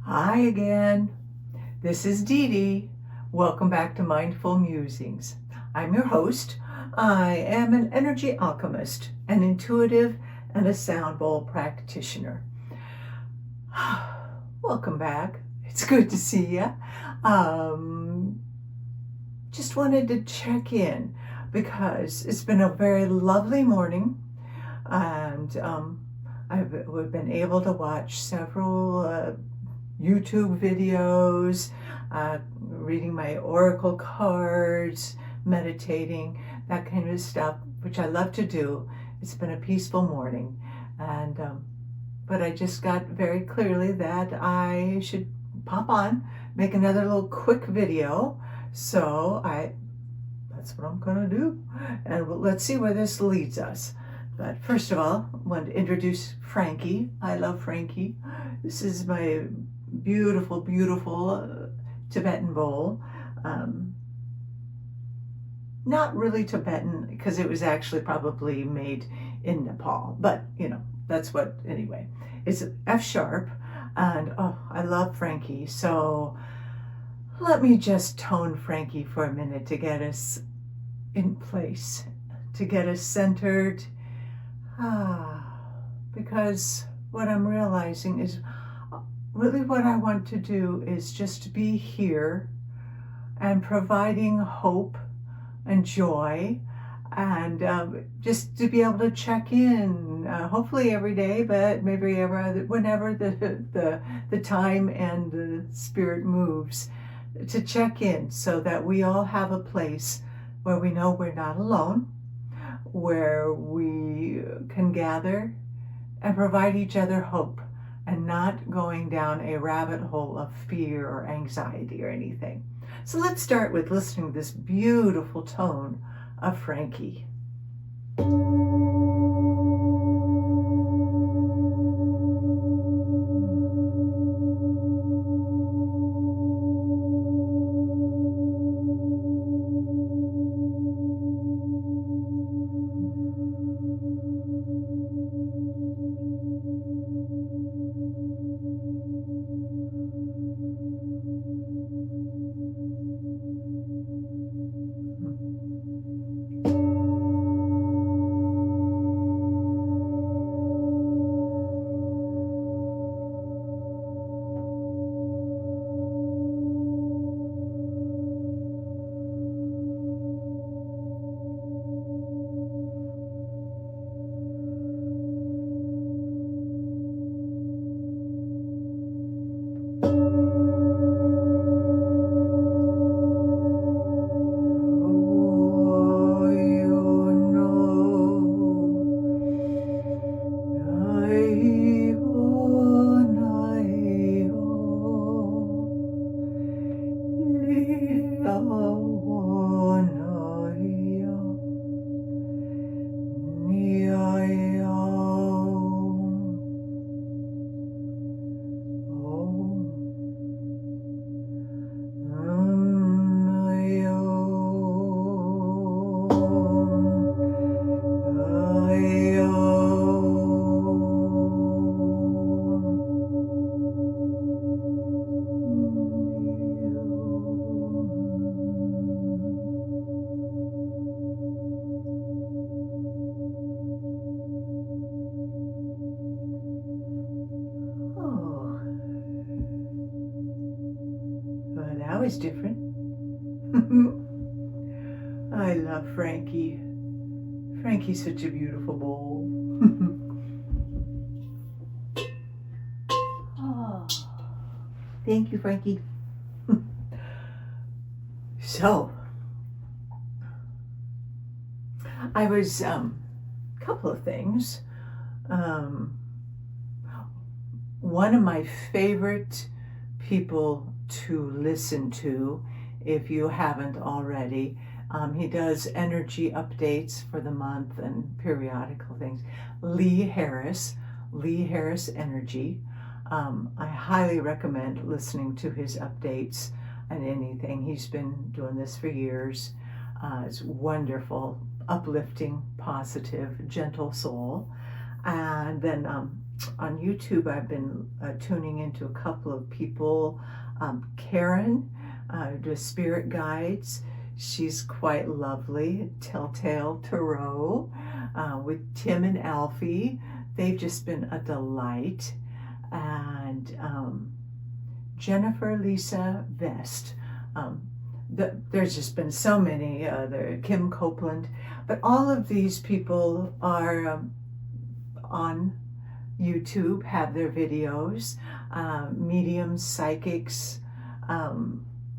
Hi again. This is Dee Dee. Welcome back to Mindful Musings. I'm your host. I am an energy alchemist, an intuitive, and a sound bowl practitioner. Welcome back. It's good to see you. Just wanted to check in because it's been a very lovely morning, and we've been able to watch several YouTube videos, reading my oracle cards, meditating, that kind of stuff, which I love to do. It's been a peaceful morning, and but I just got very clearly that I should pop on, make another little quick video. So that's what I'm gonna do, and let's see where this leads us. But first of all, I want to introduce Frankie. I love Frankie. This is my beautiful, beautiful Tibetan bowl. Not really Tibetan, because it was actually probably made in Nepal, but that's what, anyway. It's F sharp, and I love Frankie. So let me just tone Frankie for a minute to get us in place, to get us centered. Because what I'm realizing is really what I want to do is just be here and providing hope and joy, and just to be able to check in, hopefully every day, but maybe whenever the time and the spirit moves, to check in so that we all have a place where we know we're not alone, where we can gather and provide each other hope, and not going down a rabbit hole of fear or anxiety or anything. So let's start with listening to this beautiful tone of Frankie. That was different. I love Frankie. Frankie's such a beautiful bowl. Oh, thank you, Frankie. So, I was, couple of things. One of my favorite people to listen to, if you haven't already, he does energy updates for the month and periodical things. Lee Harris Energy. I highly recommend listening to his updates and anything. He's been doing this for years. It's wonderful, uplifting, positive, gentle soul. And then on YouTube, I've been tuning into a couple of people. Karen, the spirit guides. She's quite lovely. Telltale Tarot with Tim and Alfie. They've just been a delight. And Jennifer Lisa Vest. There's just been so many. Kim Copeland. But all of these people are on YouTube, have their videos, mediums, psychics,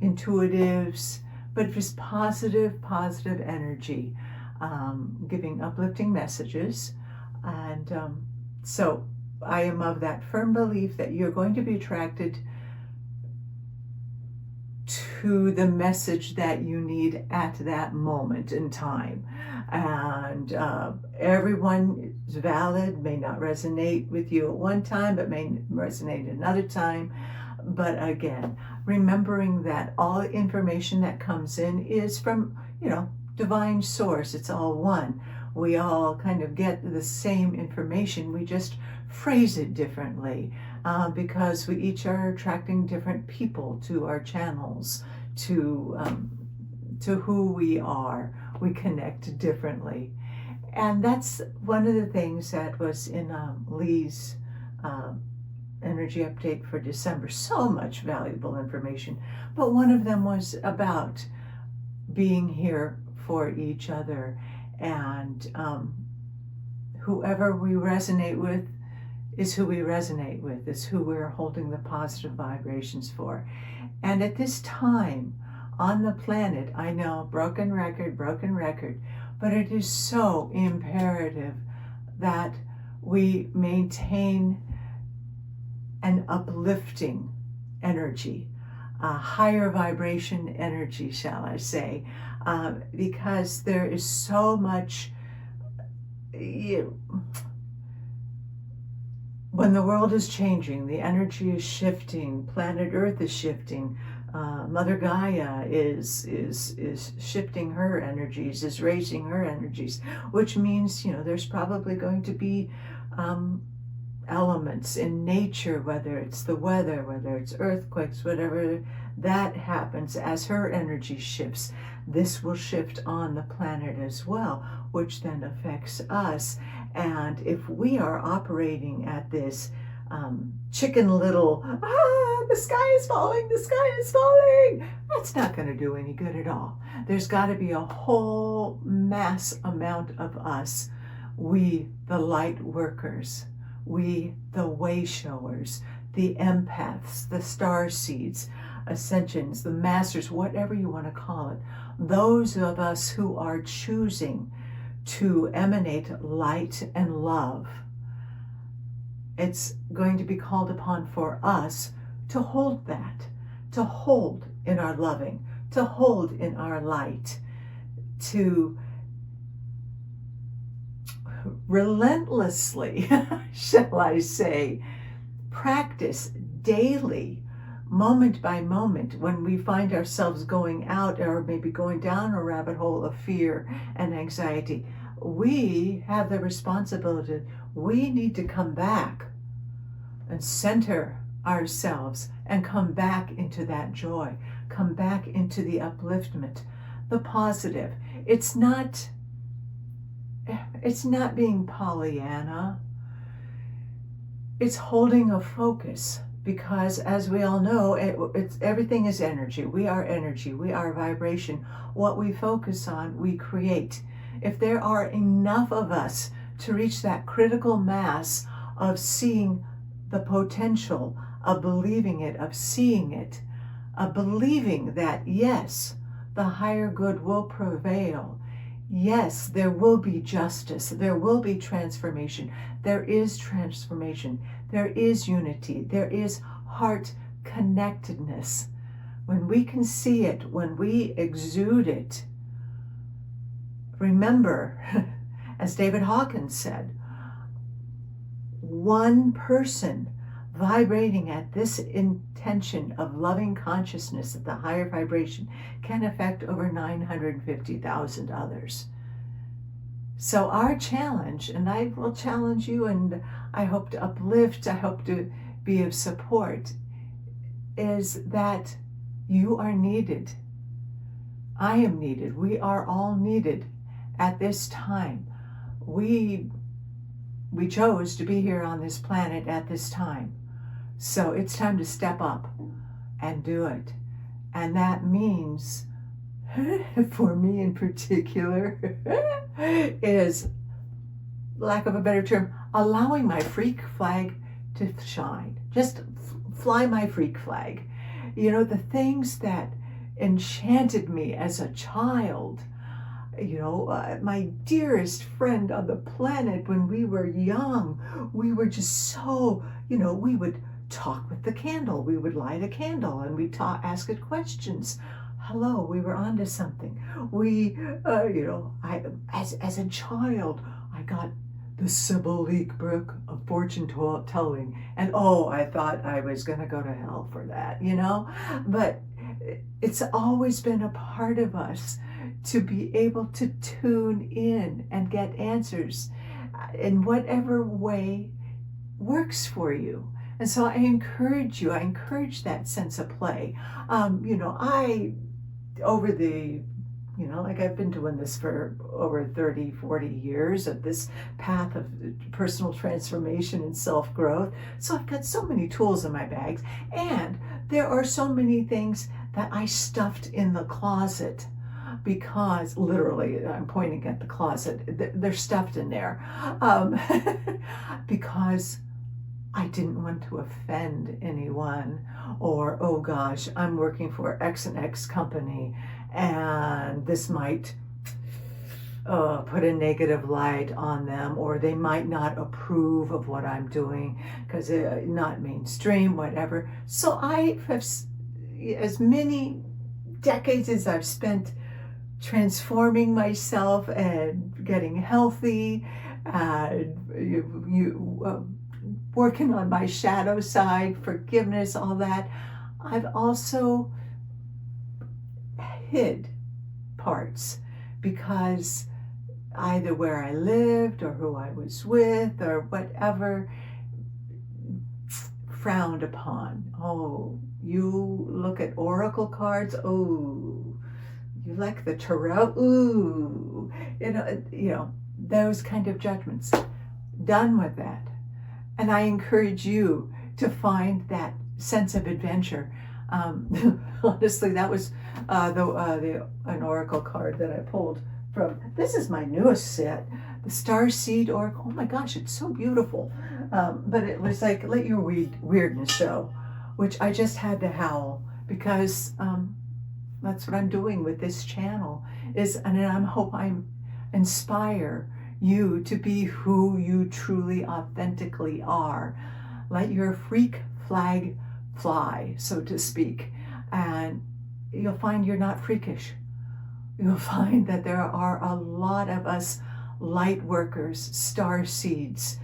intuitives, but just positive energy, giving uplifting messages. And so I am of that firm belief that you're going to be attracted to the message that you need at that moment in time. And everyone is valid, may not resonate with you at one time, but may resonate another time. But again, remembering that all information that comes in is from, divine source. It's all one. We all kind of get the same information. We just phrase it differently because we each are attracting different people to our channels, to who we are. We connect differently. And that's one of the things that was in Lee's energy update for December. So much valuable information. But one of them was about being here for each other. And whoever we resonate with is who we resonate with, is who we're holding the positive vibrations for. And at this time on the planet, I know, broken record, but it is so imperative that we maintain an uplifting energy, a higher vibration energy, shall I say, because there is so much. When the world is changing, the energy is shifting, planet Earth is shifting, Mother Gaia is shifting her energies, is raising her energies, which means, there's probably going to be elements in nature, whether it's the weather, whether it's earthquakes, whatever that happens as her energy shifts. This will shift on the planet as well, which then affects us. And if we are operating at this chicken little, the sky is falling, that's not going to do any good at all. There's got to be a whole mass amount of us, we the light workers, we the way showers, the empaths, the star seeds, ascensions, the masters, whatever you want to call it, those of us who are choosing to emanate light and love. It's going to be called upon for us to hold that, to hold in our loving, to hold in our light, to relentlessly, shall I say, practice daily, moment by moment, when we find ourselves going out or maybe going down a rabbit hole of fear and anxiety. We have the responsibility. We need to come back and center ourselves and come back into that joy, come back into the upliftment, the positive. It's not being Pollyanna. It's holding a focus, because as we all know, everything is energy. We are energy. We are vibration. What we focus on, we create. If there are enough of us to reach that critical mass of seeing the potential, of believing it, of seeing it, of believing that, yes, the higher good will prevail. Yes, there will be justice. There will be transformation. There is transformation. There is unity. There is heart connectedness. When we can see it, when we exude it, remember, as David Hawkins said, one person vibrating at this intention of loving consciousness at the higher vibration can affect over 950,000 others. So our challenge, and I will challenge you, and I hope to uplift, I hope to be of support, is that you are needed. I am needed. We are all needed at this time. We chose to be here on this planet at this time. So it's time to step up and do it. And that means, for me in particular, is, lack of a better term, allowing my freak flag to shine. Just fly my freak flag. You know, the things that enchanted me as a child, my dearest friend on the planet when we were young, we were just so, we would talk with the candle. We would light a candle and we'd ask it questions. Hello, we were onto something. We, as a child, I got the symbolic book of fortune telling, and I thought I was going to go to hell for that, But it's always been a part of us to be able to tune in and get answers in whatever way works for you. And so I encourage that sense of play. I've been doing this for over 30, 40 years of this path of personal transformation and self-growth. So I've got so many tools in my bags, and there are so many things that I stuffed in the closet, because literally I'm pointing at the closet. They're stuffed in there because I didn't want to offend anyone, or, oh gosh, I'm working for X and X company and this might put a negative light on them, or they might not approve of what I'm doing because it's not mainstream, whatever. So I have, as many decades as I've spent transforming myself and getting healthy, working on my shadow side, forgiveness, all that, I've also hid parts, because either where I lived or who I was with or whatever frowned upon. Oh, you look at oracle cards? Oh, you like the tarot? Ooh, those kind of judgments. Done with that. And I encourage you to find that sense of adventure. Honestly, that was an oracle card that I pulled from. This is my newest set, the Starseed Oracle. Oh my gosh, it's so beautiful. But it was like, let your weirdness show, which I just had to howl, because that's what I'm doing with this channel. And I hope I inspire you to be who you truly, authentically are. Let your freak flag fly, so to speak, and you'll find you're not freakish. You'll find that there are a lot of us light workers, star seeds,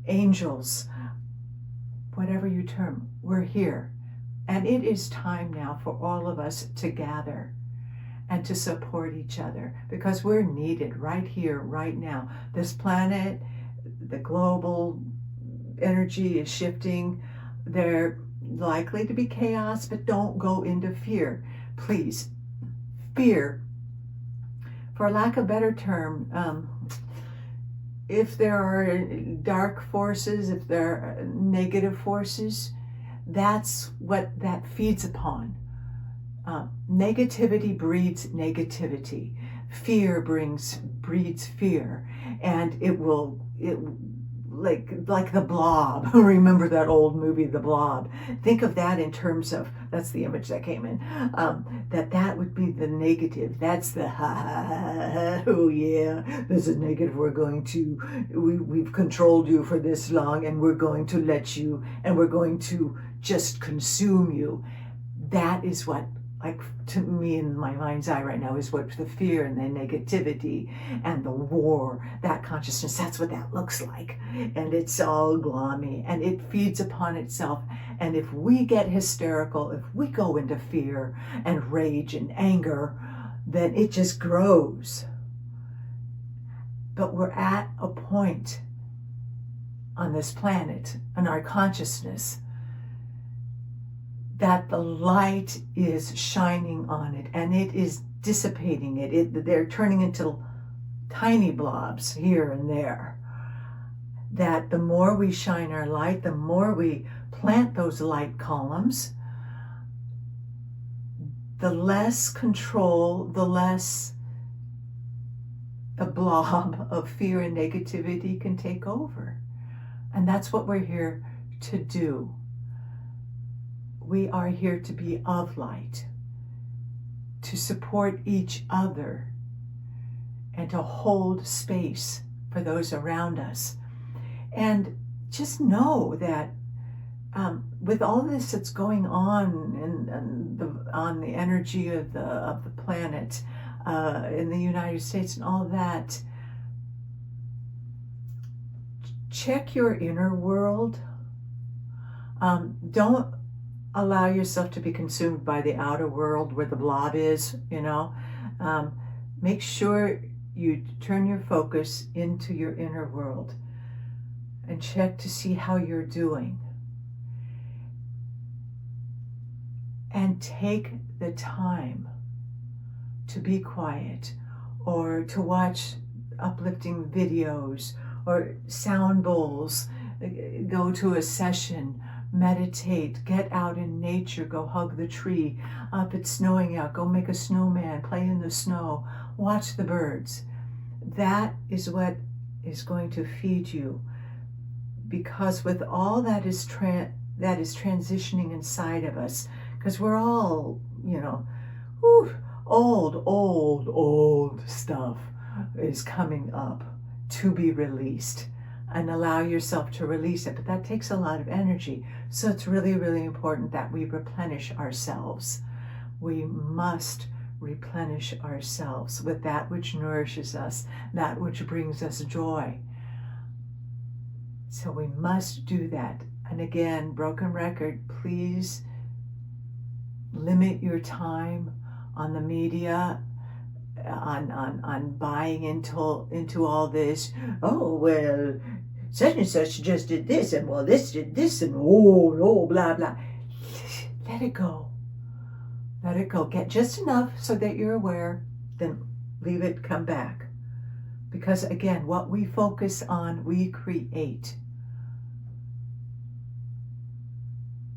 angels, whatever you term. We're here, and it is time now for all of us to gather and to support each other, because we're needed right here, right now. This planet, the global energy is shifting. There likely to be chaos, but don't go into fear. Please, fear, for lack of a better term, if there are dark forces, if there are negative forces, that's what that feeds upon. Negativity breeds negativity. Fear breeds fear, and it like the Blob. Remember that old movie, The Blob? Think of that in terms of, that's the image that came in. That would be the negative. That's the oh yeah, this is negative. We've controlled you for this long, and we're going to let you, and we're going to just consume you. That is what, like, to me in my mind's eye right now, is what the fear and the negativity and the war, that consciousness, that's what that looks like. And it's all gloomy, and it feeds upon itself. And if we get hysterical, if we go into fear and rage and anger, then it just grows. But we're at a point on this planet, in our consciousness, that the light is shining on it and it is dissipating it. They're turning into tiny blobs here and there. That the more we shine our light, the more we plant those light columns, the less control, the less the blob of fear and negativity can take over. And that's what we're here to do. We are here to be of light, to support each other, and to hold space for those around us. And just know that with all this that's going on on the energy of the planet, in the United States and all that, check your inner world. Don't allow yourself to be consumed by the outer world where the blob is, make sure you turn your focus into your inner world and check to see how you're doing. And take the time to be quiet, or to watch uplifting videos or sound bowls, go to a session, meditate, get out in nature, go hug the tree. If it's snowing out, go make a snowman, play in the snow, watch the birds. That is what is going to feed you, because with all that is transitioning inside of us, because we're all, old stuff is coming up to be released, and allow yourself to release it. But that takes a lot of energy. So it's really, really important that we replenish ourselves. We must replenish ourselves with that which nourishes us, that which brings us joy. So we must do that. And again, broken record, please limit your time on the media, on buying into all this. Oh, well, such and such just did this, and well, this did this, and blah, blah. Let it go. Let it go. Get just enough so that you're aware, then leave it, come back. Because again, what we focus on, we create.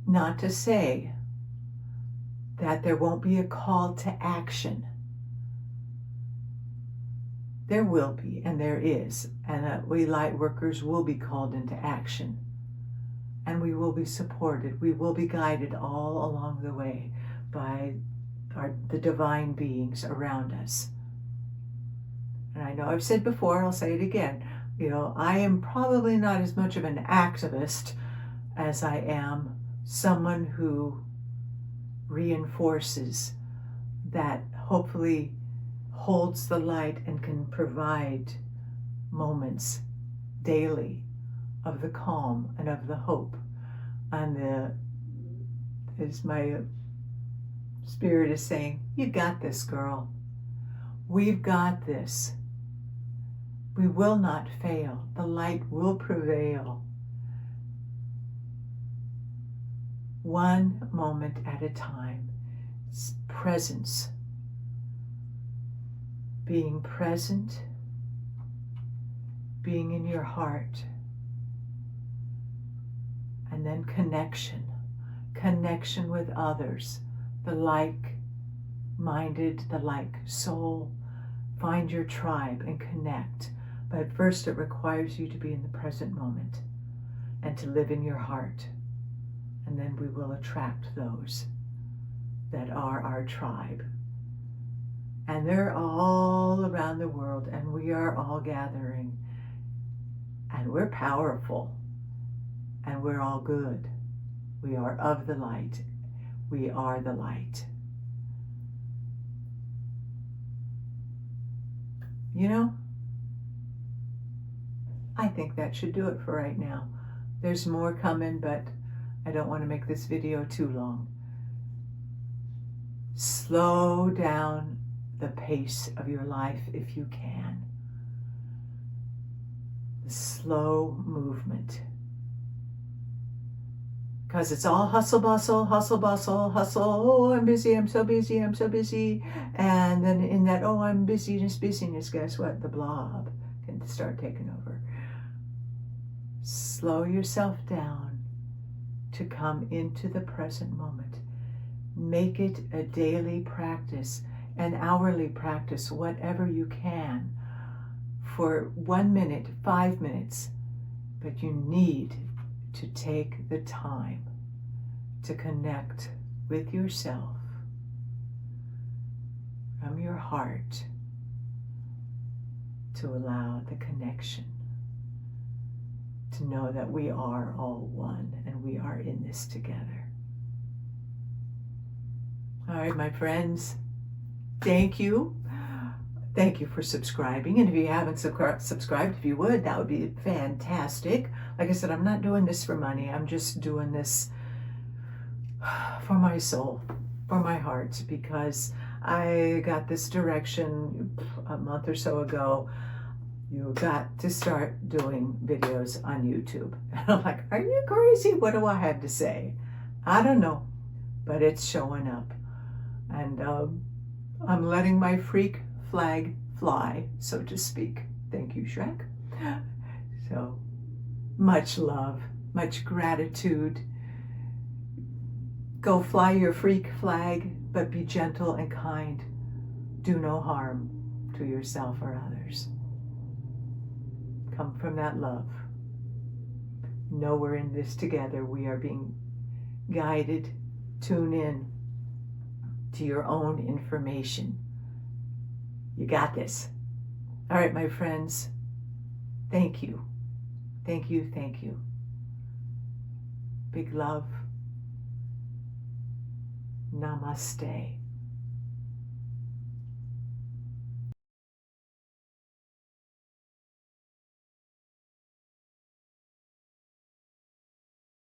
Not to say that there won't be a call to action. There will be, and there is, and we light workers will be called into action, and we will be supported. We will be guided all along the way by the divine beings around us. And I know I've said before, I'll say it again, I am probably not as much of an activist as I am someone who reinforces, that hopefully holds the light and can provide moments daily of the calm and of the hope, and as my spirit is saying, you got this, girl. We've got this. We will not fail. The light will prevail. One moment at a time. It's presence. Being present, being in your heart, and then connection with others, the like-minded, the like soul. Find your tribe and connect. But first it requires you to be in the present moment and to live in your heart. And then we will attract those that are our tribe. And they're all around the world, and we are all gathering. And we're powerful, and we're all good. We are of the light. We are the light. I think that should do it for right now. There's more coming, but I don't want to make this video too long. Slow down the pace of your life if you can. the slow movement. Because it's all hustle, bustle, hustle, bustle, hustle. Oh, I'm busy, I'm so busy, I'm so busy. And then in that, oh, I'm busyness, guess what? The blob can start taking over. Slow yourself down to come into the present moment. Make it a daily practice, an hourly practice, whatever you can, for 1 minute, 5 minutes. But you need to take the time to connect with yourself from your heart, to allow the connection, to know that we are all one and we are in this together. All right, my friends, thank you. Thank you for subscribing. And if you haven't subscribed, if you would, that would be fantastic. Like I said, I'm not doing this for money. I'm just doing this for my soul, for my heart, because I got this direction a month or so ago. You got to start doing videos on YouTube. And I'm like, are you crazy? What do I have to say? I don't know, but it's showing up. And I'm letting my freak flag fly, so to speak. Thank you, Shrek. So much love, much gratitude. Go fly your freak flag, but be gentle and kind. Do no harm to yourself or others. Come from that love. Know we're in this together. We are being guided. Tune in to your own information. You got this. All right, my friends. Thank you. Thank you, thank you. Big love. Namaste.